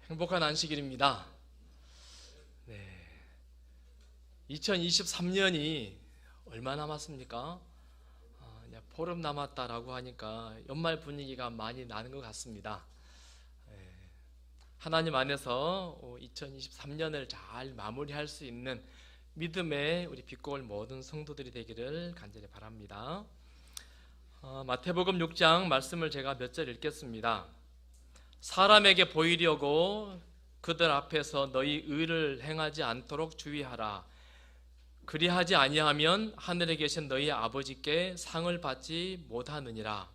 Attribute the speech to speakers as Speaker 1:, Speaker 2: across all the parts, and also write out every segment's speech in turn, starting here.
Speaker 1: 행복한 안식일입니다. 네, 2023년이 얼마 남았습니까? 이제 보름 남았다라고 하니까 연말 분위기가 많이 나는 것 같습니다. 하나님 안에서 2023년을 잘 마무리할 수 있는 믿음의 우리 빛고울 모든 성도들이 되기를 간절히 바랍니다. 마태복음 6장 말씀을 제가 몇 절 읽겠습니다. 사람에게 보이려고 그들 앞에서 너희 의를 행하지 않도록 주의하라. 그리하지 아니하면 하늘에 계신 너희 아버지께 상을 받지 못하느니라.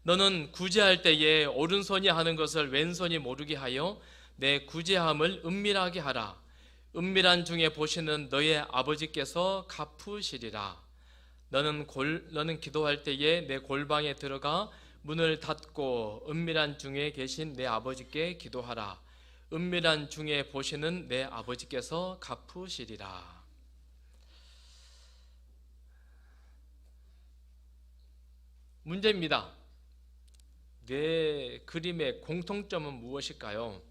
Speaker 1: 너는 구제할 때에 오른손이 하는 것을 왼손이 모르게 하여 내 구제함을 은밀하게 하라. 은밀한 중에 보시는 너희 아버지께서 갚으시리라. 너는 기도할 때에 내 골방에 들어가 문을 닫고 은밀한 중에 계신 내 아버지께 기도하라. 은밀한 중에 보시는 내 아버지께서 갚으시리라. 문제입니다. 내 그림의 공통점은 무엇일까요?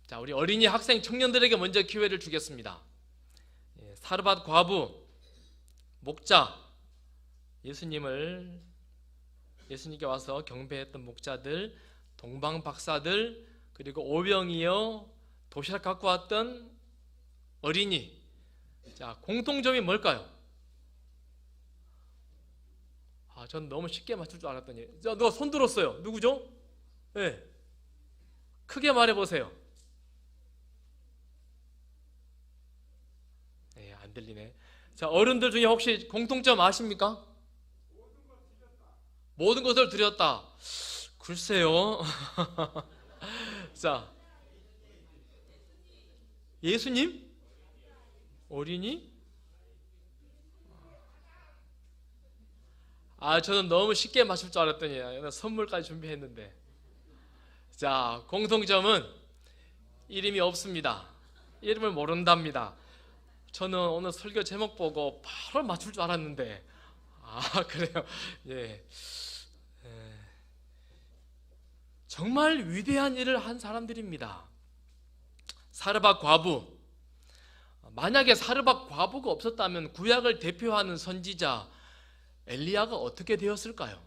Speaker 1: 자, 우리 어린이, 학생, 청년들에게 먼저 기회를 주겠습니다. 사르밧 과부, 목자, 예수님께 와서 경배했던 목자들, 동방 박사들, 그리고 오병이어 도시락 갖고 왔던 어린이. 자, 공통점이 뭘까요? 전 너무 쉽게 맞출 줄 알았더니. 자, 누가 손 들었어요? 누구죠? 네. 크게 말해보세요. 네, 안 들리네. 자, 어른들 중에 혹시 공통점 아십니까? 모든 것을 드렸다. 글쎄요. 자, 예수님? 어린이? 저는 너무 쉽게 맞출 줄 알았더니 선물까지 준비했는데. 자, 공통점은 이름이 없습니다. 이름을 모른답니다. 저는 오늘 설교 제목 보고 바로 맞출 줄 알았는데. 그래요? 예. 정말 위대한 일을 한 사람들입니다. 사르밧 과부. 만약에 사르밧 과부가 없었다면 구약을 대표하는 선지자 엘리야가 어떻게 되었을까요?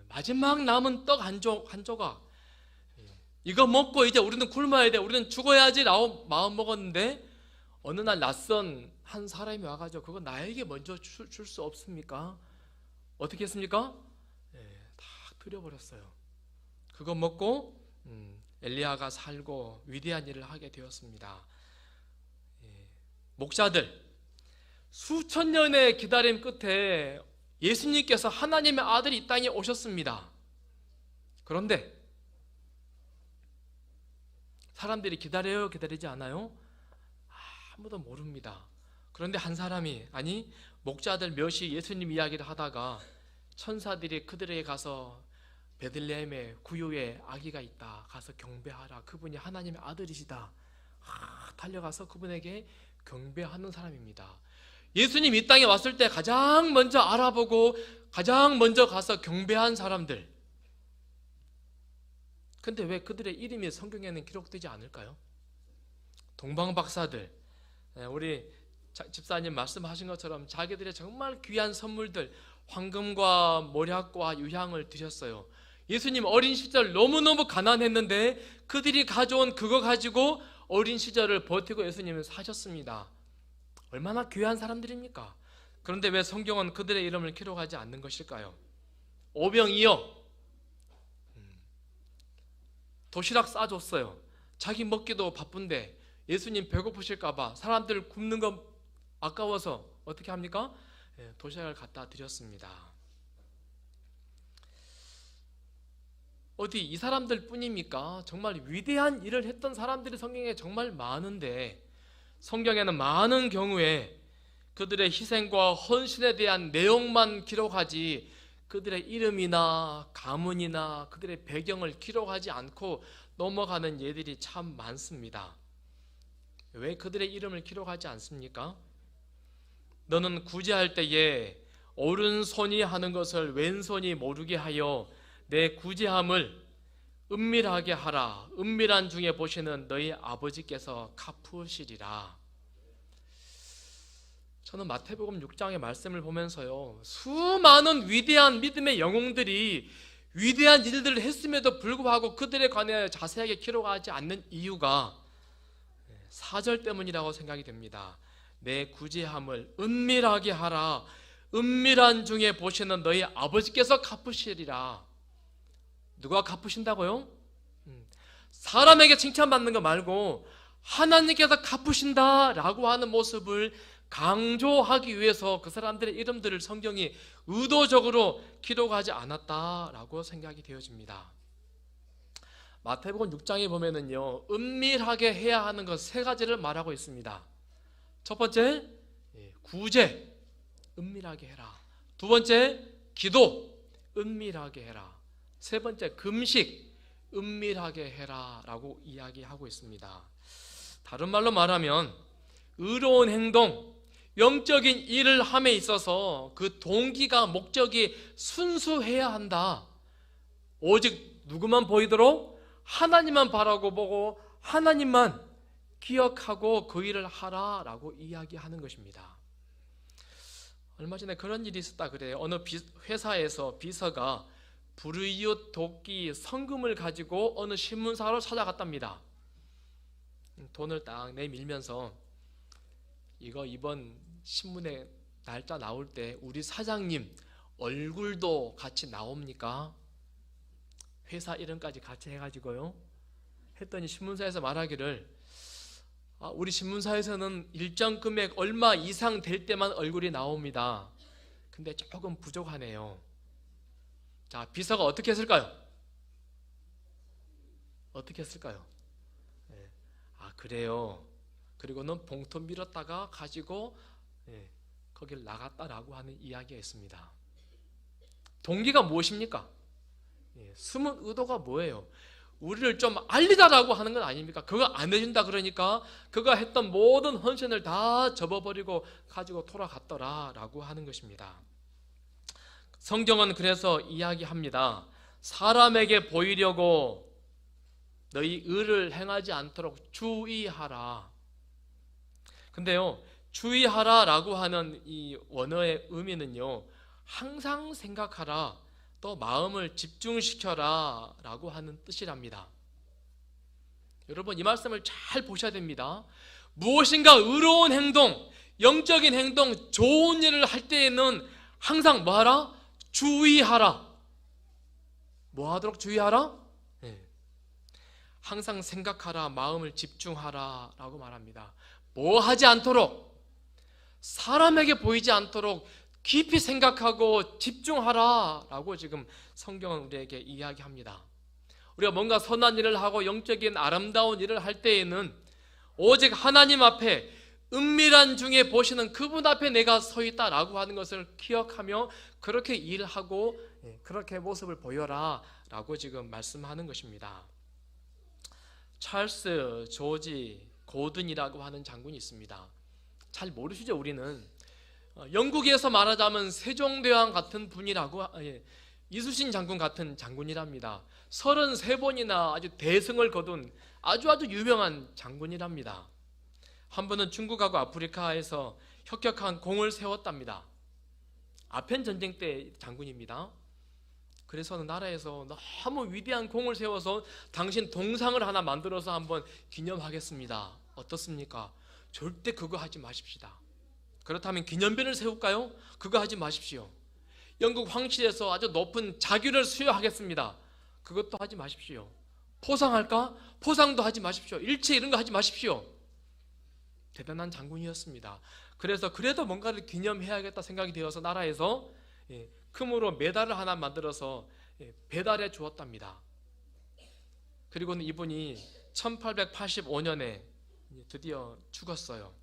Speaker 1: 마지막 남은 떡 한 조각. 이거 먹고 이제 우리는 굶어야 돼, 우리는 죽어야지 라고 마음 먹었는데 어느 날 낯선 한 사람이 와가지고 그거 나에게 먼저 줄 수 없습니까? 어떻게 했습니까? 다 드려버렸어요. 그거 먹고 엘리야가 살고 위대한 일을 하게 되었습니다. 목자들, 수천 년의 기다림 끝에 예수님께서 하나님의 아들이 이 땅에 오셨습니다. 그런데 사람들이 기다려요, 기다리지 않아요? 아무도 모릅니다. 그런데 한 사람이, 목자들 몇이 예수님 이야기를 하다가 천사들이 그들에게 가서 베들레헴에 구유에 아기가 있다, 가서 경배하라, 그분이 하나님의 아들이시다, 달려가서 그분에게 경배하는 사람입니다. 예수님 이 땅에 왔을 때 가장 먼저 알아보고 가장 먼저 가서 경배한 사람들. 근데 왜 그들의 이름이 성경에는 기록되지 않을까요? 동방박사들, 우리 집사님 말씀하신 것처럼 자기들의 정말 귀한 선물들, 황금과 모략과 유향을 드렸어요. 예수님 어린 시절 너무너무 가난했는데 그들이 가져온 그거 가지고 어린 시절을 버티고 예수님은 사셨습니다. 얼마나 귀한 사람들입니까? 그런데 왜 성경은 그들의 이름을 기록하지 않는 것일까요? 오병이어 도시락 싸줬어요. 자기 먹기도 바쁜데 예수님 배고프실까봐, 사람들 굶는 거 아까워서 어떻게 합니까? 도시락을 갖다 드렸습니다. 어디 이 사람들 뿐입니까? 정말 위대한 일을 했던 사람들이 성경에 정말 많은데 성경에는 많은 경우에 그들의 희생과 헌신에 대한 내용만 기록하지 그들의 이름이나 가문이나 그들의 배경을 기록하지 않고 넘어가는 예들이 참 많습니다. 왜 그들의 이름을 기록하지 않습니까? 너는 구제할 때에 오른손이 하는 것을 왼손이 모르게 하여 내 구제함을 은밀하게 하라. 은밀한 중에 보시는 너희 아버지께서 갚으시리라. 저는 마태복음 6장의 말씀을 보면서요, 수많은 위대한 믿음의 영웅들이 위대한 일들을 했음에도 불구하고 그들에 관해 자세하게 기록하지 않는 이유가 4절 때문이라고 생각이 됩니다. 내 구제함을 은밀하게 하라. 은밀한 중에 보시는 너희 아버지께서 갚으시리라. 누가 갚으신다고요? 사람에게 칭찬받는 거 말고 하나님께서 갚으신다라고 하는 모습을 강조하기 위해서 그 사람들의 이름들을 성경이 의도적으로 기록하지 않았다라고 생각이 되어집니다. 마태복음 6장에 보면은요, 은밀하게 해야 하는 것 3가지를 말하고 있습니다. 첫 번째, 구제, 은밀하게 해라. 두 번째, 기도, 은밀하게 해라. 세 번째, 금식, 은밀하게 해라 라고 이야기하고 있습니다. 다른 말로 말하면 의로운 행동, 영적인 일을 함에 있어서 그 동기가, 목적이 순수해야 한다. 오직 누구만 보이도록 하나님만 바라고 보고 하나님만 기억하고 그 일을 하라라고 이야기하는 것입니다. 얼마 전에 그런 일이 있었다 그래요. 어느 회사에서 비서가 불이웃 돕기 성금을 가지고 어느 신문사로 찾아갔답니다. 돈을 딱 내밀면서 이거 이번 신문에 날짜 나올 때 우리 사장님 얼굴도 같이 나옵니까? 회사 이름까지 같이 해가지고요. 했더니 신문사에서 말하기를 우리 신문사에서는 일정 금액 얼마 이상 될 때만 얼굴이 나옵니다. 근데 조금 부족하네요. 자, 비서가 어떻게 했을까요? 어떻게 했을까요? 그래요. 그리고는 봉투 밀었다가 가지고 거길 나갔다라고 하는 이야기가 있습니다. 동기가 무엇입니까? 숨은 의도가 뭐예요? 우리를 좀 알리다라고 하는 건 아닙니까? 그거 안 해준다 그러니까 그가 했던 모든 헌신을 다 접어버리고 가지고 돌아갔더라라고 하는 것입니다. 성경은 그래서 이야기합니다. 사람에게 보이려고 너희 의를 행하지 않도록 주의하라. 근데요, 주의하라라고 하는 이 원어의 의미는요, 항상 생각하라, 또 마음을 집중시켜라 라고 하는 뜻이랍니다. 여러분, 이 말씀을 잘 보셔야 됩니다. 무엇인가 의로운 행동, 영적인 행동, 좋은 일을 할 때에는 항상 뭐하라? 주의하라. 뭐 하도록 주의하라? 항상 생각하라, 마음을 집중하라 라고 말합니다. 뭐 하지 않도록, 사람에게 보이지 않도록 깊이 생각하고 집중하라 라고 지금 성경은 우리에게 이야기합니다. 우리가 뭔가 선한 일을 하고 영적인 아름다운 일을 할 때에는 오직 하나님 앞에 은밀한 중에 보시는 그분 앞에 내가 서 있다라고 하는 것을 기억하며 그렇게 일하고 그렇게 모습을 보여라 라고 지금 말씀하는 것입니다. 찰스 조지 고든이라고 하는 장군이 있습니다. 잘 모르시죠? 우리는 영국에서 말하자면 세종대왕 같은 분이라고, 이순신 장군 같은 장군이랍니다. 33번이나 아주 대승을 거둔 아주 유명한 장군이랍니다. 한 번은 중국하고 아프리카에서 혁혁한 공을 세웠답니다. 아펜 전쟁 때 장군입니다. 그래서 나라에서 너무 위대한 공을 세워서 당신 동상을 하나 만들어서 한번 기념하겠습니다. 어떻습니까? 절대 그거 하지 마십시다. 그렇다면 기념비를 세울까요? 그거 하지 마십시오. 영국 황실에서 아주 높은 자규를 수여하겠습니다. 그것도 하지 마십시오. 포상할까? 포상도 하지 마십시오. 일체 이런 거 하지 마십시오. 대단한 장군이었습니다. 그래서 그래도 뭔가를 기념해야겠다 생각이 되어서 나라에서 금으로 메달을 하나 만들어서 배달해 주었답니다. 그리고는 이분이 1885년에 드디어 죽었어요.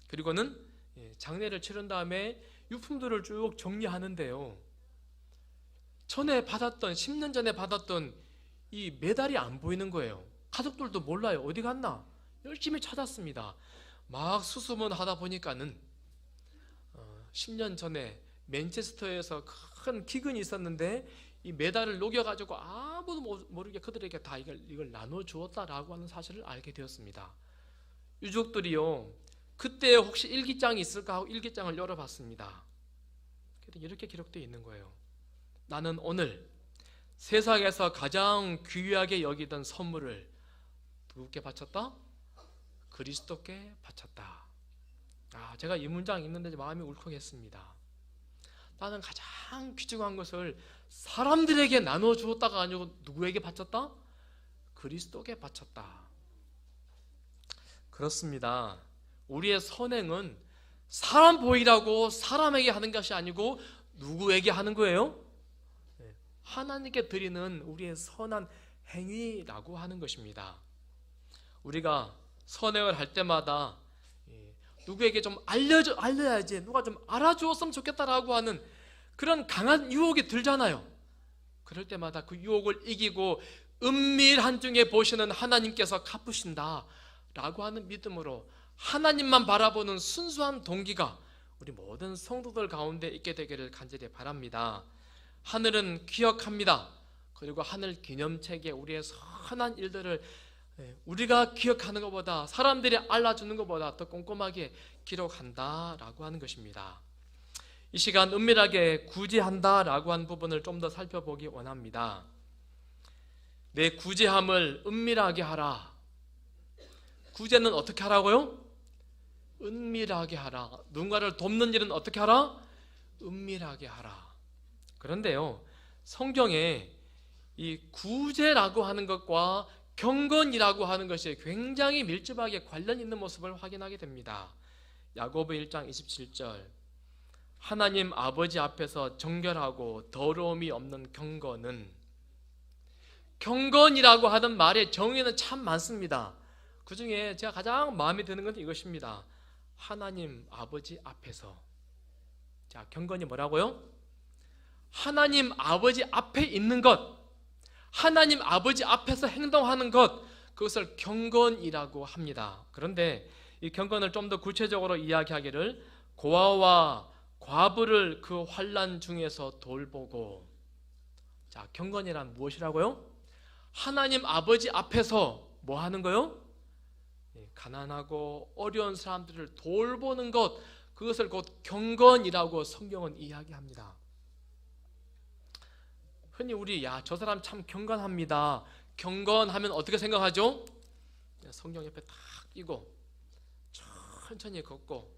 Speaker 1: 그리고는 장례를 치른 다음에 유품들을 쭉 정리하는데요, 전에 받았던 10년 전에 받았던 이 메달이 안 보이는 거예요. 가족들도 몰라요. 어디 갔나? 열심히 찾았습니다. 막 수소문 하다 보니까는 10년 전에 맨체스터에서 큰 기근이 있었는데 이 메달을 녹여가지고 아무도 모르게 그들에게 다 이걸 나눠 주었다라고 하는 사실을 알게 되었습니다. 유족들이요, 그때 혹시 일기장이 있을까 하고 일기장을 열어봤습니다. 이렇게 기록되어 있는 거예요. 나는 오늘 세상에서 가장 귀하게 여기던 선물을 누구께 바쳤다? 그리스도께 바쳤다. 제가 이 문장 읽는데 마음이 울컥했습니다. 나는 가장 귀중한 것을 사람들에게 나눠 주었다가 아니고 누구에게 바쳤다? 그리스도께 바쳤다. 그렇습니다. 우리의 선행은 사람 보이라고 사람에게 하는 것이 아니고 누구에게 하는 거예요? 하나님께 드리는 우리의 선한 행위라고 하는 것입니다. 우리가 선행을 할 때마다 누구에게 좀 알려야지, 누가 좀 알아주었으면 좋겠다라고 하는 그런 강한 유혹이 들잖아요. 그럴 때마다 그 유혹을 이기고 은밀한 중에 보시는 하나님께서 갚으신다라고 하는 믿음으로 하나님만 바라보는 순수한 동기가 우리 모든 성도들 가운데 있게 되기를 간절히 바랍니다. 하늘은 기억합니다. 그리고 하늘 기념책에 우리의 선한 일들을 우리가 기억하는 것보다, 사람들이 알려주는 것보다 더 꼼꼼하게 기록한다라고 하는 것입니다. 이 시간 은밀하게 구제한다라고 하는 부분을 좀 더 살펴보기 원합니다. 내 구제함을 은밀하게 하라. 구제는 어떻게 하라고요? 은밀하게 하라. 누군가를 돕는 일은 어떻게 하라? 은밀하게 하라. 그런데요, 성경에 이 구제라고 하는 것과 경건이라고 하는 것이 굉장히 밀접하게 관련 있는 모습을 확인하게 됩니다. 야고보 1장 27절, 하나님 아버지 앞에서 정결하고 더러움이 없는 경건이라고 하는 말의 정의는 참 많습니다. 그 중에 제가 가장 마음에 드는 건 이것입니다. 하나님 아버지 앞에서. 자, 경건이 뭐라고요? 하나님 아버지 앞에 있는 것, 하나님 아버지 앞에서 행동하는 것, 그것을 경건이라고 합니다. 그런데 이 경건을 좀 더 구체적으로 이야기하기를, 고아와 과부를 그 환난 중에서 돌보고. 자, 경건이란 무엇이라고요? 하나님 아버지 앞에서 뭐 하는 거요? 가난하고 어려운 사람들을 돌보는 것, 그것을 곧 경건이라고 성경은 이야기합니다. 흔히 우리 저 사람 참 경건합니다. 경건하면 어떻게 생각하죠? 성경 옆에 딱 끼고 천천히 걷고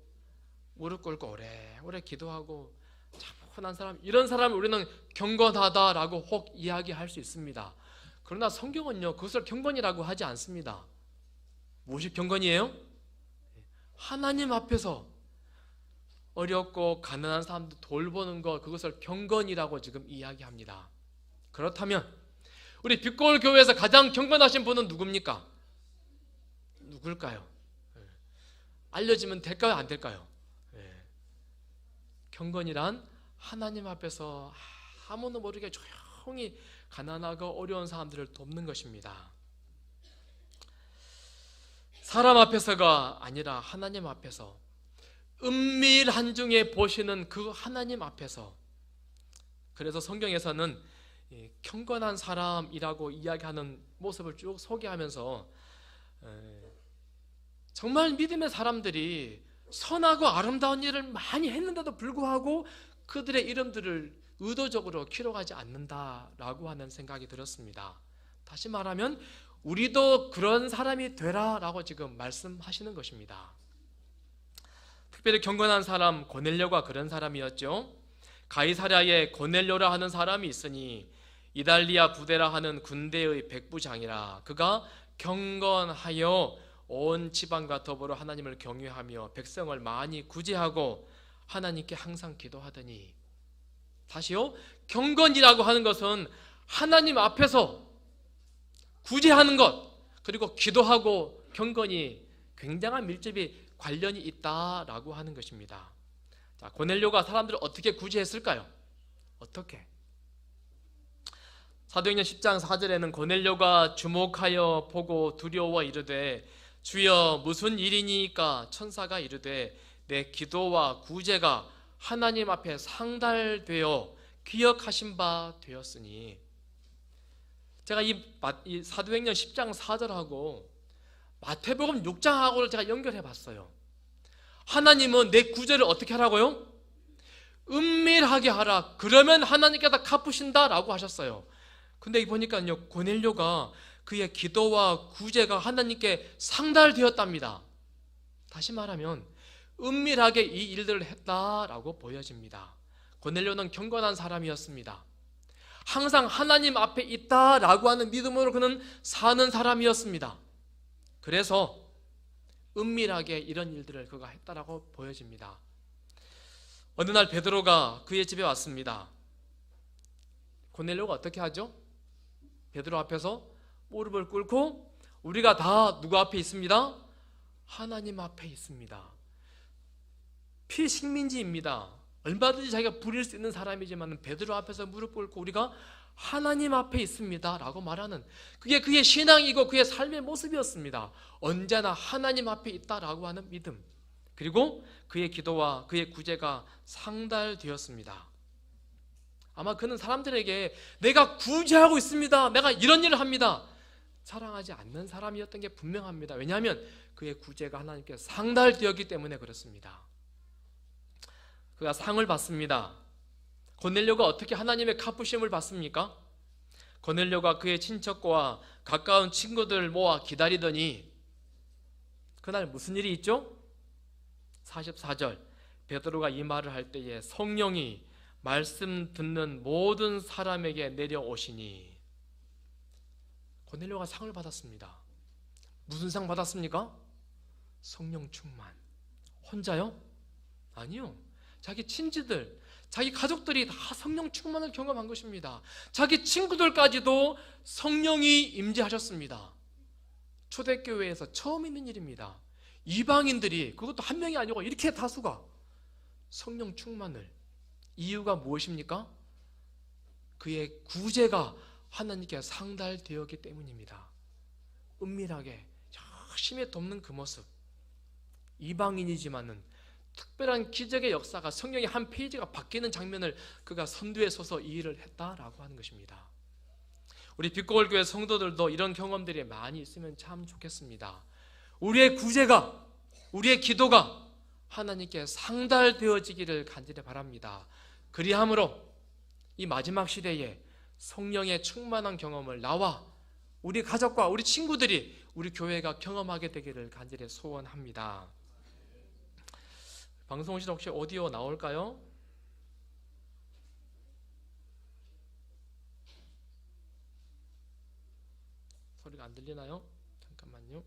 Speaker 1: 무릎 꿇고 오래오래 기도하고 차분한 사람, 이런 사람을 우리는 경건하다라고 혹 이야기할 수 있습니다. 그러나 성경은요, 그것을 경건이라고 하지 않습니다. 무엇이 경건이에요? 하나님 앞에서 어렵고 가난한 사람들 돌보는 것, 그것을 경건이라고 지금 이야기합니다. 그렇다면 우리 빛고울 교회에서 가장 경건하신 분은 누굽니까? 누굴까요? 알려지면 될까요? 안 될까요? 경건이란 하나님 앞에서 아무도 모르게 조용히 가난하고 어려운 사람들을 돕는 것입니다. 사람 앞에서가 아니라 하나님 앞에서, 은밀한 중에 보시는 그 하나님 앞에서. 그래서 성경에서는 경건한 사람이라고 이야기하는 모습을 쭉 소개하면서 정말 믿음의 사람들이 선하고 아름다운 일을 많이 했는데도 불구하고 그들의 이름들을 의도적으로 기록하지 않는다라고 하는 생각이 들었습니다. 다시 말하면 우리도 그런 사람이 되라라고 지금 말씀하시는 것입니다. 특별히 경건한 사람 고넬료가 그런 사람이었죠. 가이사랴에 고넬료라 하는 사람이 있으니 이달리아 부대라 하는 군대의 백부장이라. 그가 경건하여 온 지방과 더불어 하나님을 경외하며 백성을 많이 구제하고 하나님께 항상 기도하더니. 다시요, 경건이라고 하는 것은 하나님 앞에서 구제하는 것, 그리고 기도하고 경건이 굉장한 밀접이 관련이 있다라고 하는 것입니다. 자, 고넬료가 사람들을 어떻게 구제했을까요? 어떻게? 사도행전 10장 4절에는 고넬료가 주목하여 보고 두려워 이르되 주여 무슨 일이니까? 천사가 이르되 내 기도와 구제가 하나님 앞에 상달되어 기억하신 바 되었으니. 제가 이 사도행전 10장 4절하고 마태복음 6장하고를 제가 연결해 봤어요. 하나님은 내 구제를 어떻게 하라고요? 은밀하게 하라. 그러면 하나님께서 갚으신다 라고 하셨어요. 근데 보니까요, 고넬료가 그의 기도와 구제가 하나님께 상달되었답니다. 다시 말하면 은밀하게 이 일들을 했다라고 보여집니다. 고넬료는 경건한 사람이었습니다. 항상 하나님 앞에 있다라고 하는 믿음으로 그는 사는 사람이었습니다. 그래서 은밀하게 이런 일들을 그가 했다라고 보여집니다. 어느 날 베드로가 그의 집에 왔습니다. 고넬료가 어떻게 하죠? 베드로 앞에서 무릎을 꿇고 우리가 다 누구 앞에 있습니다? 하나님 앞에 있습니다. 피식민지입니다. 얼마든지 자기가 부릴 수 있는 사람이지만 베드로 앞에서 무릎 꿇고 우리가 하나님 앞에 있습니다 라고 말하는, 그게 그의 신앙이고 그의 삶의 모습이었습니다. 언제나 하나님 앞에 있다라고 하는 믿음, 그리고 그의 기도와 그의 구제가 상달되었습니다. 아마 그는 사람들에게 내가 구제하고 있습니다, 내가 이런 일을 합니다, 자랑하지 않는 사람이었던 게 분명합니다. 왜냐하면 그의 구제가 하나님께 상달되었기 때문에 그렇습니다. 그가 상을 받습니다. 고넬료가 어떻게 하나님의 갚으심을 받습니까? 고넬료가 그의 친척과 가까운 친구들 모아 기다리더니 그날 무슨 일이 있죠? 44절, 베드로가 이 말을 할 때에 성령이 말씀 듣는 모든 사람에게 내려오시니. 고넬료가 상을 받았습니다. 무슨 상 받았습니까? 성령 충만. 혼자요? 아니요. 자기 친지들, 자기 가족들이 다 성령 충만을 경험한 것입니다. 자기 친구들까지도 성령이 임재하셨습니다. 초대교회에서 처음 있는 일입니다. 이방인들이, 그것도 한 명이 아니고 이렇게 다수가 성령 충만을. 이유가 무엇입니까? 그의 구제가 하나님께 상달되었기 때문입니다. 은밀하게 열심히 돕는 그 모습, 이방인이지만은 특별한 기적의 역사가, 성경의 한 페이지가 바뀌는 장면을 그가 선두에 서서 이 일을 했다라고 하는 것입니다. 우리 빛고울교회 성도들도 이런 경험들이 많이 있으면 참 좋겠습니다. 우리의 구제가, 우리의 기도가 하나님께 상달되어지기를 간절히 바랍니다. 그리함으로 이 마지막 시대에 성령의 충만한 경험을 나와 우리 가족과 우리 친구들이, 우리 교회가 경험하게 되기를 간절히 소원합니다. 방송실 혹시 오디오 나올까요? 소리가 안 들리나요? 잠깐만요.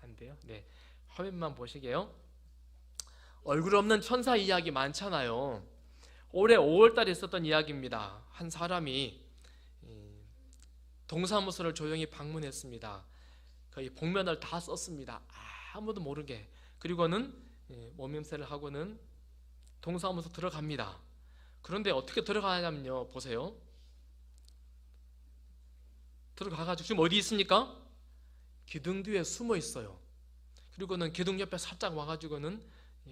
Speaker 1: 안 돼요? 네, 화면만 보시게요. 얼굴 없는 천사 이야기 많잖아요. 올해 5월달에 있었던 이야기입니다. 한 사람이 동사무소를 조용히 방문했습니다. 거의 복면을 다 썼습니다. 아무도 모르게. 그리고는 모명세를 하고는 동사무소 들어갑니다. 그런데 어떻게 들어가냐면요, 보세요. 들어가가지고 지금 어디 있습니까? 기둥 뒤에 숨어 있어요. 그리고는 기둥 옆에 살짝 와가지고는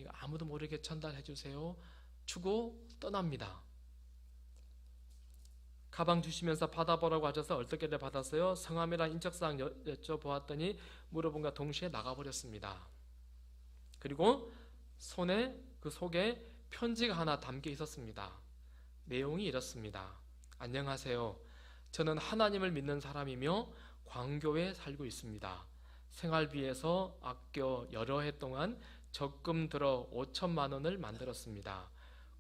Speaker 1: 아무도 모르게 전달해 주세요 주고 떠납니다. 가방 주시면서 받아보라고 하셔서 얼떨결에 받았어요. 성함이랑 인적사항 여쭤보았더니 물어본과 동시에 나가버렸습니다. 그리고 손에, 그 속에 편지가 하나 담겨 있었습니다. 내용이 이렇습니다. 안녕하세요. 저는 하나님을 믿는 사람이며 광교에 살고 있습니다. 생활비에서 아껴 여러 해 동안 적금 들어 5천만 원을 만들었습니다.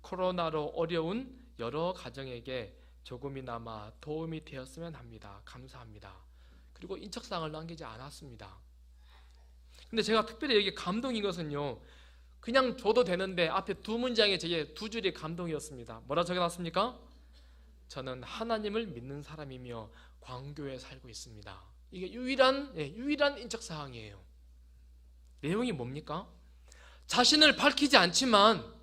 Speaker 1: 코로나로 어려운 여러 가정에게 조금이나마 도움이 되었으면 합니다. 감사합니다. 그리고 인적사항을 남기지 않았습니다. 근데 제가 특별히 여기 감동인 것은요, 그냥 줘도 되는데 앞에 두 문장에 제게 두 줄이 감동이었습니다. 뭐라 적어놨습니까? 저는 하나님을 믿는 사람이며 광교에 살고 있습니다. 이게 유일한 인적사항이에요. 내용이 뭡니까? 자신을 밝히지 않지만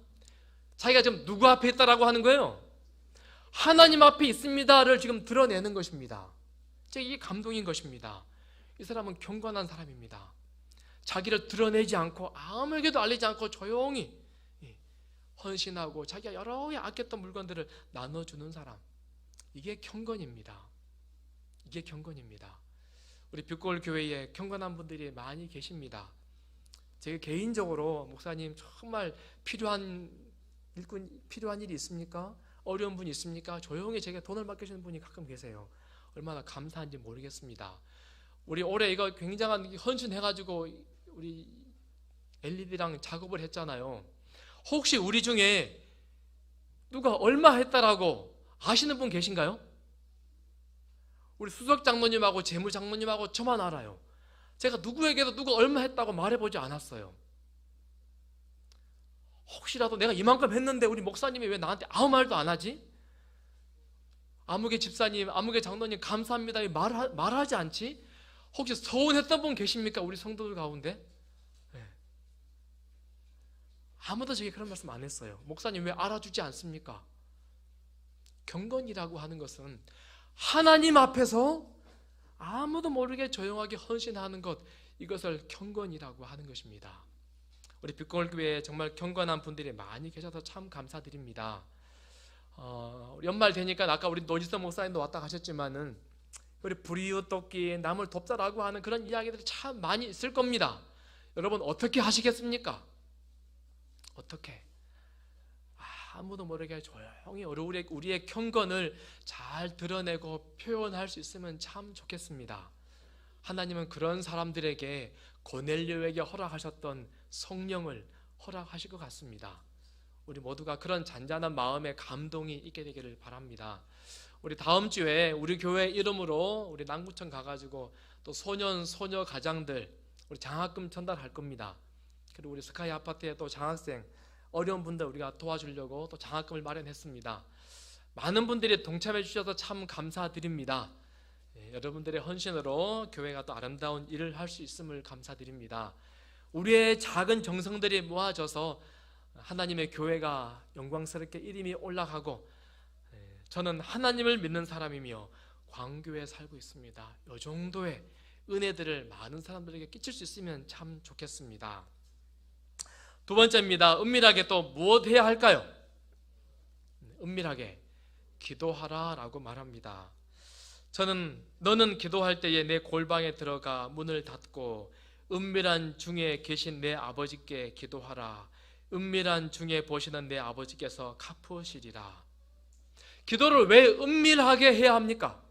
Speaker 1: 자기가 지금 누구 앞에 있다라고 하는 거예요? 하나님 앞에 있습니다를 지금 드러내는 것입니다. 이게 감동인 것입니다. 이 사람은 경건한 사람입니다. 자기를 드러내지 않고 아무에게도 알리지 않고 조용히 헌신하고 자기가 여러 개 아꼈던 물건들을 나눠주는 사람, 이게 경건입니다. 이게 경건입니다. 우리 뷰골 교회에 경건한 분들이 많이 계십니다. 제가 개인적으로 목사님 정말 필요한 일이 있습니까? 어려운 분이 있습니까? 조용히 제게 돈을 맡겨주는 분이 가끔 계세요. 얼마나 감사한지 모르겠습니다. 우리 올해 이거 굉장한 헌신해가지고 우리 LED랑 작업을 했잖아요. 혹시 우리 중에 누가 얼마 했다라고 아시는 분 계신가요? 우리 수석 장로님하고 재무 장로님하고 저만 알아요. 제가 누구에게도 누가 얼마 했다고 말해보지 않았어요. 혹시라도 내가 이만큼 했는데 우리 목사님이 왜 나한테 아무 말도 안 하지? 아무개 집사님, 아무개 장로님 감사합니다 말하지 않지? 혹시 서운했던 분 계십니까? 우리 성도들 가운데? 네. 아무도 저에게 그런 말씀 안 했어요. 목사님 왜 알아주지 않습니까? 경건이라고 하는 것은 하나님 앞에서 아무도 모르게 조용하게 헌신하는 것, 이것을 경건이라고 하는 것입니다. 우리 뷰골교회에 정말 경건한 분들이 많이 계셔서 참 감사드립니다. 연말 되니까 아까 우리 노지선 목사님도 왔다 가셨지만은 우리 불이웃 돕기, 남을 돕자라고 하는 그런 이야기들이 참 많이 있을 겁니다. 여러분 어떻게 하시겠습니까? 어떻게? 아무도 모르게 조용히 우리의 경건을 잘 드러내고 표현할 수 있으면 참 좋겠습니다. 하나님은 그런 사람들에게 고넬료에게 허락하셨던 성령을 허락하실 것 같습니다. 우리 모두가 그런 잔잔한 마음의 감동이 있게 되기를 바랍니다. 우리 다음 주에 우리 교회 이름으로 우리 남구청 가가지고 또 소년 소녀 가장들 우리 장학금 전달할 겁니다. 그리고 우리 스카이 아파트에 또 장학생 어려운 분들 우리가 도와주려고 또 장학금을 마련했습니다. 많은 분들이 동참해 주셔서 참 감사드립니다. 여러분들의 헌신으로 교회가 또 아름다운 일을 할 수 있음을 감사드립니다. 우리의 작은 정성들이 모아져서 하나님의 교회가 영광스럽게 이름이 올라가고, 저는 하나님을 믿는 사람이며 광교에 살고 있습니다. 이 정도의 은혜들을 많은 사람들에게 끼칠 수 있으면 참 좋겠습니다. 두 번째입니다. 은밀하게 또 무엇 해야 할까요? 은밀하게 기도하라 라고 말합니다. 저는 너는 기도할 때에 내 골방에 들어가 문을 닫고 은밀한 중에 계신 내 아버지께 기도하라. 은밀한 중에 보시는 내 아버지께서 갚으시리라. 기도를 왜 은밀하게 해야 합니까?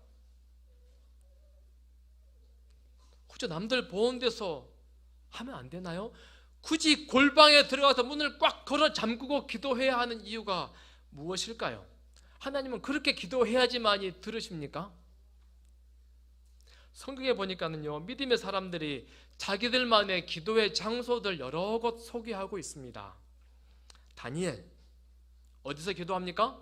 Speaker 1: 혹시 남들 보는 데서 하면 안 되나요? 굳이 골방에 들어가서 문을 꽉 걸어 잠그고 기도해야 하는 이유가 무엇일까요? 하나님은 그렇게 기도해야지만이 들으십니까? 성경에 보니까는요, 믿음의 사람들이 자기들만의 기도의 장소들 여러 곳 소개하고 있습니다. 다니엘 어디서 기도합니까?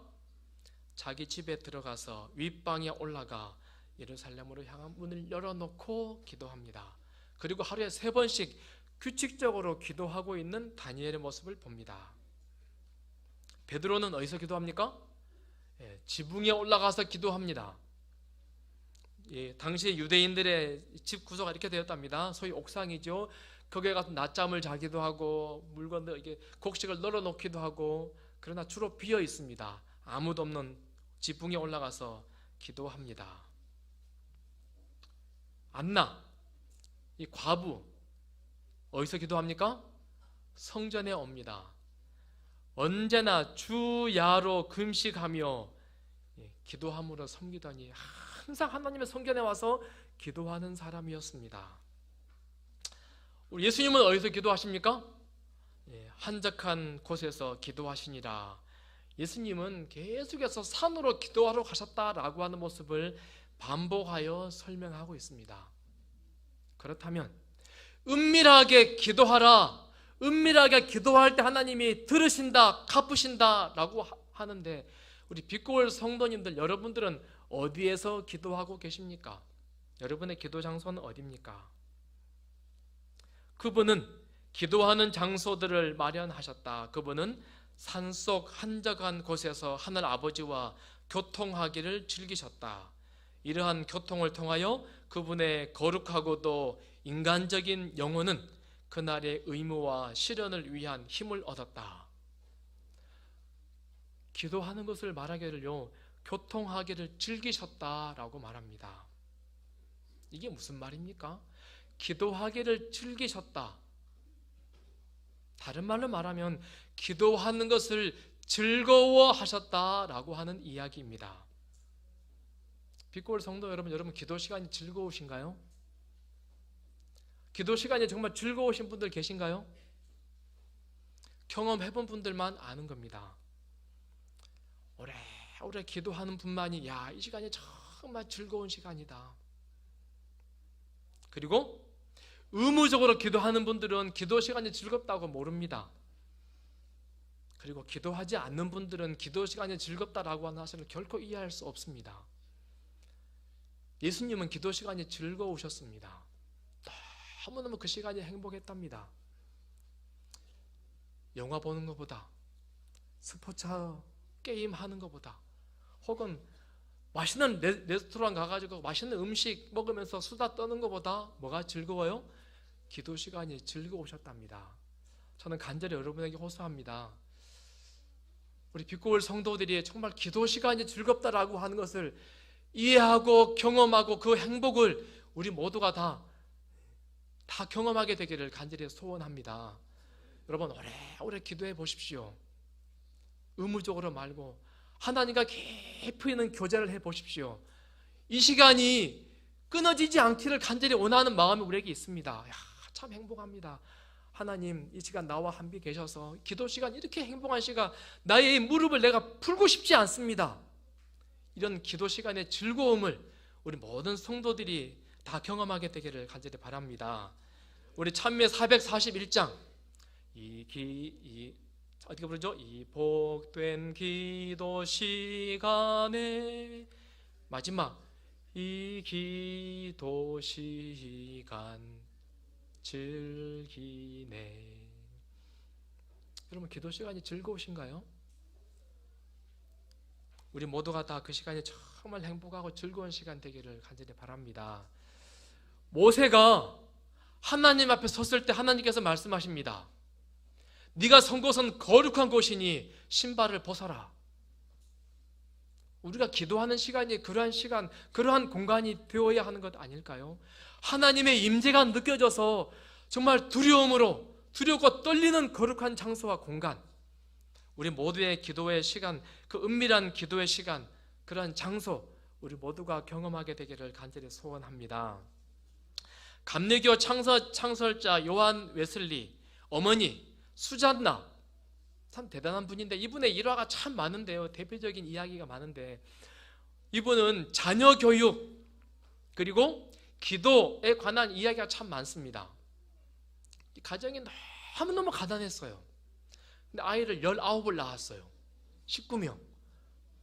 Speaker 1: 자기 집에 들어가서 윗방에 올라가 예루살렘으로 향한 문을 열어놓고 기도합니다. 그리고 하루에 3번씩 규칙적으로 기도하고 있는 다니엘의 모습을 봅니다. 베드로는 어디서 기도합니까? 지붕에 올라가서 기도합니다. 당시 유대인들의 집 구조가 이렇게 되었답니다. 소위 옥상이죠. 거기에 가서 낮잠을 자기도 하고 물건들 이렇게 곡식을 널어놓기도 하고, 그러나 주로 비어 있습니다. 아무도 없는 지붕에 올라가서 기도합니다. 안나, 이 과부 어디서 기도합니까? 성전에 옵니다. 언제나 주야로 금식하며 기도함으로 섬기더니 항상 하나님의 성전에 와서 기도하는 사람이었습니다. 우리 예수님은 어디서 기도하십니까? 한적한 곳에서 기도하시니라. 예수님은 계속해서 산으로 기도하러 가셨다라고 하는 모습을 반복하여 설명하고 있습니다. 그렇다면 은밀하게 기도하라, 은밀하게 기도할 때 하나님이 들으신다, 갚으신다 라고 하는데, 우리 빛골 성도님들 여러분들은 어디에서 기도하고 계십니까? 여러분의 기도 장소는 어디입니까? 그분은 기도하는 장소들을 마련하셨다. 그분은 산속 한적한 곳에서 하늘 아버지와 교통하기를 즐기셨다. 이러한 교통을 통하여 그분의 거룩하고도 인간적인 영혼은 그날의 의무와 실현을 위한 힘을 얻었다. 기도하는 것을 말하기를요, 교통하기를 즐기셨다라고 말합니다. 이게 무슨 말입니까? 기도하기를 즐기셨다. 다른 말로 말하면 기도하는 것을 즐거워하셨다라고 하는 이야기입니다. 빛골 성도 여러분 기도 시간이 즐거우신가요? 기도 시간이 정말 즐거우신 분들 계신가요? 경험해본 분들만 아는 겁니다. 오래 기도하는 분만이 이 시간이 정말 즐거운 시간이다. 그리고 의무적으로 기도하는 분들은 기도 시간이 즐겁다고 모릅니다. 그리고 기도하지 않는 분들은 기도 시간이 즐겁다라고 하는 사실을 결코 이해할 수 없습니다. 예수님은 기도 시간이 즐거우셨습니다. 너무너무 그 시간이 행복했답니다. 영화 보는 것보다, 스포츠 게임 하는 것보다, 혹은 맛있는 레스토랑 가가지고 맛있는 음식 먹으면서 수다 떠는 것보다 뭐가 즐거워요? 기도 시간이 즐거우셨답니다. 저는 간절히 여러분에게 호소합니다. 우리 빛고울 성도들이 정말 기도 시간이 즐겁다라고 하는 것을 이해하고 경험하고 그 행복을 우리 모두가 다 경험하게 되기를 간절히 소원합니다. 여러분 오래 기도해 보십시오. 의무적으로 말고 하나님과 깊이 있는 교제를 해 보십시오. 이 시간이 끊어지지 않기를 간절히 원하는 마음이 우리에게 있습니다. 참 행복합니다. 하나님, 이 시간 나와 함께 계셔서 기도 시간, 이렇게 행복한 시간, 나의 무릎을 내가 풀고 싶지 않습니다. 이런 기도 시간의 즐거움을 우리 모든 성도들이 다 경험하게 되기를 간절히 바랍니다. 우리 찬미 441장 어떻게 부르죠? 이 복된 기도 시간에 마지막 이 기도 시간 즐기네. 여러분 기도 시간이 즐거우신가요? 우리 모두가 다 그 시간이 정말 행복하고 즐거운 시간 되기를 간절히 바랍니다. 모세가 하나님 앞에 섰을 때 하나님께서 말씀하십니다. 네가 선 곳은 거룩한 곳이니 신발을 벗어라. 우리가 기도하는 시간이 그러한 시간, 그러한 공간이 되어야 하는 것 아닐까요? 하나님의 임재가 느껴져서 정말 두렵고 떨리는 거룩한 장소와 공간, 우리 모두의 기도의 시간, 그 은밀한 기도의 시간, 그러한 장소 우리 모두가 경험하게 되기를 간절히 소원합니다. 감리교 창설자 요한 웨슬리 어머니 수잔나, 참 대단한 분인데 이분의 일화가 참 많은데요. 대표적인 이야기가 많은데, 이분은 자녀 교육 그리고 기도에 관한 이야기가 참 많습니다. 이 가정이 너무너무 가난했어요. 근데 아이를 19을 낳았어요. 19명.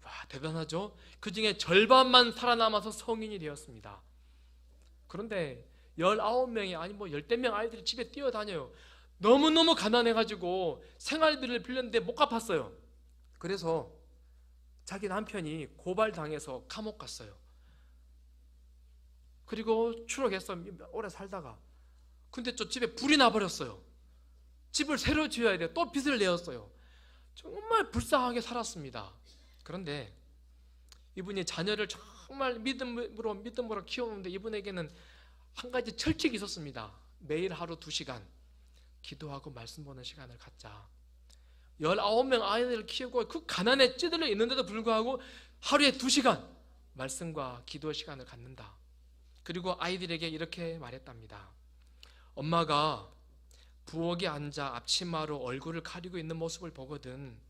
Speaker 1: 와, 대단하죠? 그 중에 절반만 살아남아서 성인이 되었습니다. 그런데 19명이 아니 10명 아이들이 집에 뛰어다녀요. 너무너무 가난해가지고 생활비를 빌렸는데 못 갚았어요. 그래서 자기 남편이 고발당해서 감옥 갔어요. 그리고 추록해서 오래 살다가, 근데 저 집에 불이 나버렸어요. 집을 새로 지어야 돼. 또 빚을 내었어요. 정말 불쌍하게 살았습니다. 그런데 이분이 자녀를 정말 믿음으로 키우는데 이분에게는 한 가지 철칙이 있었습니다. 매일 하루 2시간 기도하고 말씀 보는 시간을 갖자. 19명 아이들을 키우고 그 가난에 찌들려 있는데도 불구하고 하루에 2시간 말씀과 기도 시간을 갖는다. 그리고 아이들에게 이렇게 말했답니다. 엄마가 부엌에 앉아 앞치마로 얼굴을 가리고 있는 모습을 보거든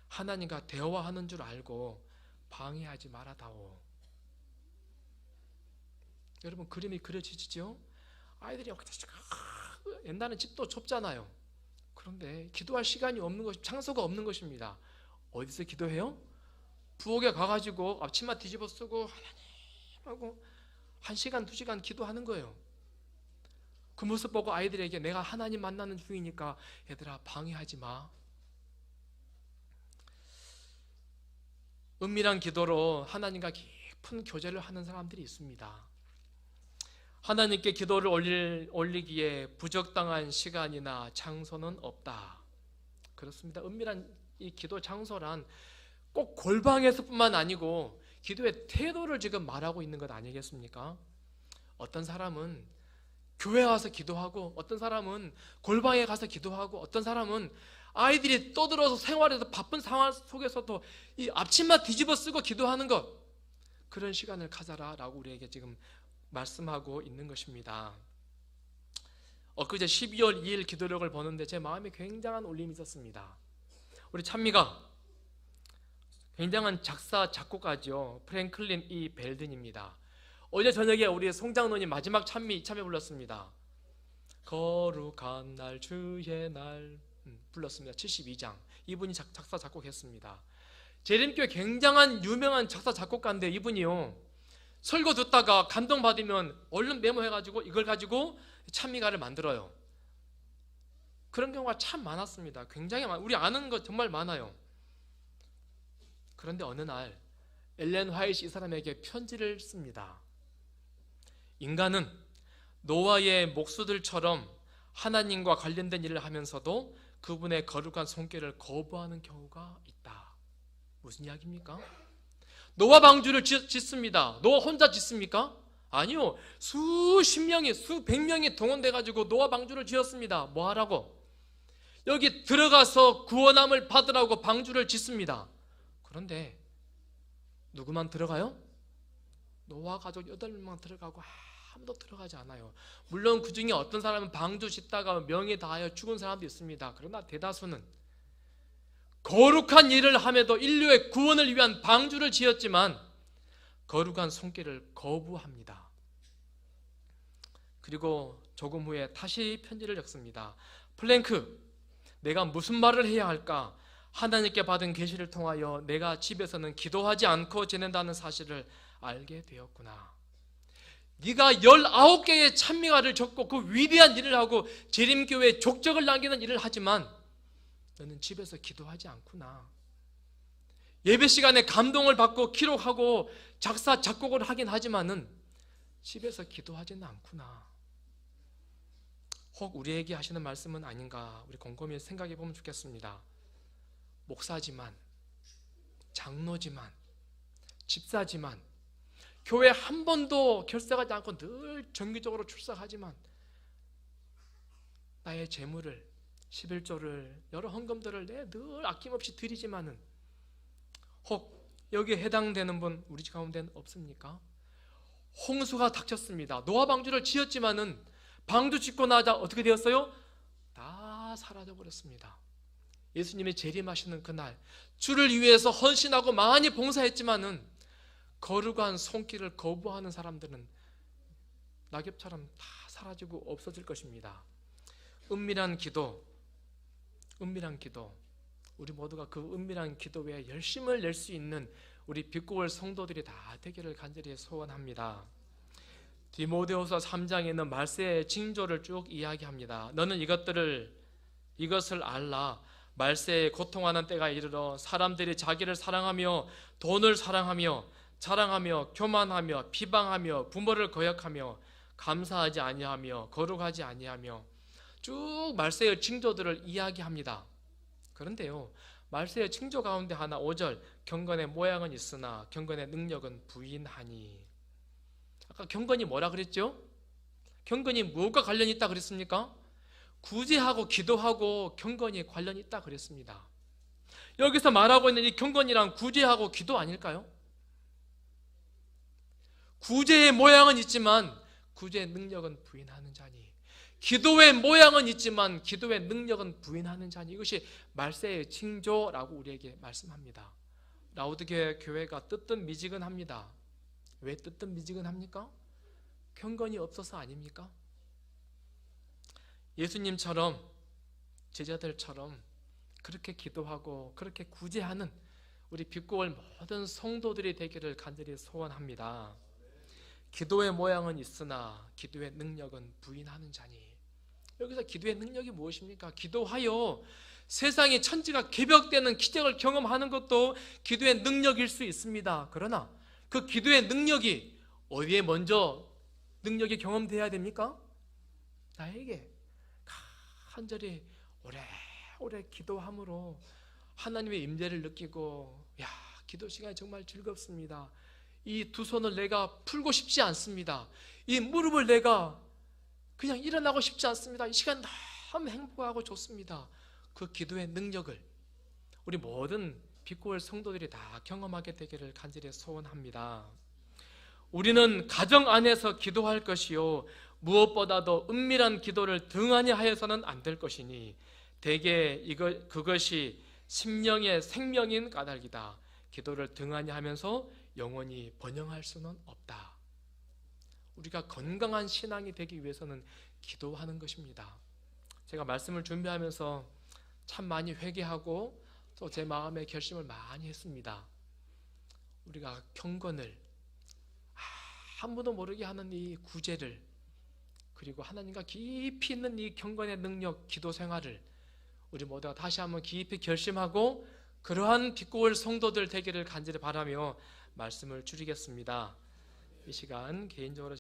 Speaker 1: 하나님과 대화하는 줄 알고 방해하지 말아다오. 여러분 그림이 그려지시죠? 아이들이 옛날엔 집도 좁잖아요. 그런데 기도할 시간이 없는 것, 장소가 없는 것입니다. 어디서 기도해요? 부엌에 가가지고 앞치마 뒤집어 쓰고 하나님하고 1시간 2시간 기도하는 거예요. 그 모습 보고 아이들에게 내가 하나님 만나는 중이니까 얘들아 방해하지 마. 은밀한 기도로 하나님과 깊은 교제를 하는 사람들이 있습니다. 하나님께 기도를 올리기에 부적당한 시간이나 장소는 없다. 그렇습니다. 은밀한 이 기도 장소란 꼭 골방에서뿐만 아니고 기도의 태도를 지금 말하고 있는 것 아니겠습니까? 어떤 사람은 교회 와서 기도하고, 어떤 사람은 골방에 가서 기도하고, 어떤 사람은 아이들이 떠들어서 생활에서 바쁜 상황 속에서도 이 앞치마 뒤집어 쓰고 기도하는 것, 그런 시간을 가져라라고 우리에게 지금 말씀하고 있는 것입니다. 엊그제 12월 2일 기도력을 보는데 제 마음에 굉장한 울림이 있었습니다. 우리 찬미가 굉장한 작사 작곡가죠. 프랭클린 E. 벨든입니다. 어제 저녁에 우리 송장로님 마지막 참미 불렀습니다. 거룩한 날 주의 날 불렀습니다. 72장. 이분이 작사 작곡했습니다. 재림교회 굉장한 유명한 작사 작곡가인데 이분이요, 설교 듣다가 감동받으면 얼른 메모해가지고 이걸 가지고 찬미가를 만들어요. 그런 경우가 참 많았습니다. 굉장히 우리 아는 거 정말 많아요. 그런데 어느 날 엘렌 화이트 이 사람에게 편지를 씁니다. 인간은 노아의 목수들처럼 하나님과 관련된 일을 하면서도 그분의 거룩한 손길을 거부하는 경우가 있다. 무슨 이야기입니까? 노아 방주를 짓습니다. 노아 혼자 짓습니까? 아니요. 수십 명이, 수백 명이 동원돼 가지고 노아 방주를 지었습니다. 뭐 하라고? 여기 들어가서 구원함을 받으라고 방주를 짓습니다. 그런데 누구만 들어가요? 노아 가족 8명 들어가고 아무도 들어가지 않아요. 물론 그 중에 어떤 사람은 방주 짓다가 명예 다하여 죽은 사람도 있습니다. 그러나 대다수는 거룩한 일을 함에도 인류의 구원을 위한 방주를 지었지만 거룩한 손길을 거부합니다. 그리고 조금 후에 다시 편지를 적습니다. 플랭크, 내가 무슨 말을 해야 할까? 하나님께 받은 계시를 통하여 내가 집에서는 기도하지 않고 지낸다는 사실을 알게 되었구나. 네가 19개의 찬미가를 적고 그 위대한 일을 하고 재림교회에 족적을 남기는 일을 하지만 너는 집에서 기도하지 않구나. 예배 시간에 감동을 받고 기록하고 작사 작곡을 하긴 하지만은 집에서 기도하지는 않구나. 혹 우리에게 하시는 말씀은 아닌가, 우리 곰곰이 생각해 보면 좋겠습니다. 목사지만, 장로지만, 집사지만, 교회 한 번도 결석하지 않고 늘 정기적으로 출석하지만 나의 재물을, 11조를, 여러 헌금들을 늘 아낌없이 드리지만은 혹 여기에 해당되는 분 우리 집 가운데는 없습니까? 홍수가 닥쳤습니다. 노아 방주를 지었지만은 방주 짓고 나자 어떻게 되었어요? 다 사라져 버렸습니다. 예수님이 재림하시는 그날 주를 위해서 헌신하고 많이 봉사했지만은 거룩한 손길을 거부하는 사람들은 낙엽처럼 다 사라지고 없어질 것입니다. 은밀한 기도, 우리 모두가 그 은밀한 기도에 열심을 낼 수 있는 우리 빛고월 성도들이 다 되기를 간절히 소원합니다. 디모데후서 3장에 있는 말세의 징조를 쭉 이야기합니다. 너는 이것을 알라. 말세에 고통하는 때가 이르러 사람들이 자기를 사랑하며 돈을 사랑하며 자랑하며 교만하며 비방하며 부모를 거역하며 감사하지 아니하며 거룩하지 아니하며 쭉 말세의 징조들을 이야기합니다. 그런데요, 말세의 징조 가운데 하나 5절, 경건의 모양은 있으나 경건의 능력은 부인하니. 아까 경건이 뭐라 그랬죠? 경건이 무엇과 관련이 있다 그랬습니까? 구제하고 기도하고 경건이 관련이 있다 그랬습니다. 여기서 말하고 있는 이 경건이란 구제하고 기도 아닐까요? 구제의 모양은 있지만 구제의 능력은 부인하는 자니, 기도의 모양은 있지만 기도의 능력은 부인하는 자니, 이것이 말세의 징조라고 우리에게 말씀합니다. 라우드교회 교회가 뜨뜻미지근합니다. 왜 뜨뜻미지근합니까? 경건이 없어서 아닙니까? 예수님처럼, 제자들처럼 그렇게 기도하고 그렇게 구제하는 우리 빛고월 모든 성도들이 되기를 간절히 소원합니다. 기도의 모양은 있으나 기도의 능력은 부인하는 자니. 여기서 기도의 능력이 무엇입니까? 기도하여 세상이 천지가 개벽되는 기적을 경험하는 것도 기도의 능력일 수 있습니다. 그러나 그 기도의 능력이 어디에 먼저 능력이 경험돼야 됩니까? 나에게 간절히 오래 기도함으로 하나님의 임재를 느끼고, 야, 기도 시간이 정말 즐겁습니다. 이 두 손을 내가 풀고 싶지 않습니다. 이 무릎을 내가 그냥 일어나고 싶지 않습니다. 이 시간 너무 행복하고 좋습니다. 그 기도의 능력을 우리 모든 빛고울 성도들이 다 경험하게 되기를 간절히 소원합니다. 우리는 가정 안에서 기도할 것이요 무엇보다도 은밀한 기도를 등한히 하여서는 안 될 것이니 대개 그것이 심령의 생명인 까닭이다. 기도를 등한히 하면서 영원히 번영할 수는 없다. 우리가 건강한 신앙이 되기 위해서는 기도하는 것입니다. 제가 말씀을 준비하면서 참 많이 회개하고 또 제 마음의 결심을 많이 했습니다. 우리가 경건을, 아무도 모르게 하는 이 구제를, 그리고 하나님과 깊이 있는 이 경건의 능력, 기도 생활을 우리 모두가 다시 한번 깊이 결심하고 그러한 빛고울 성도들 되기를 간절히 바라며 말씀을 줄이겠습니다. 이 시간 개인적으로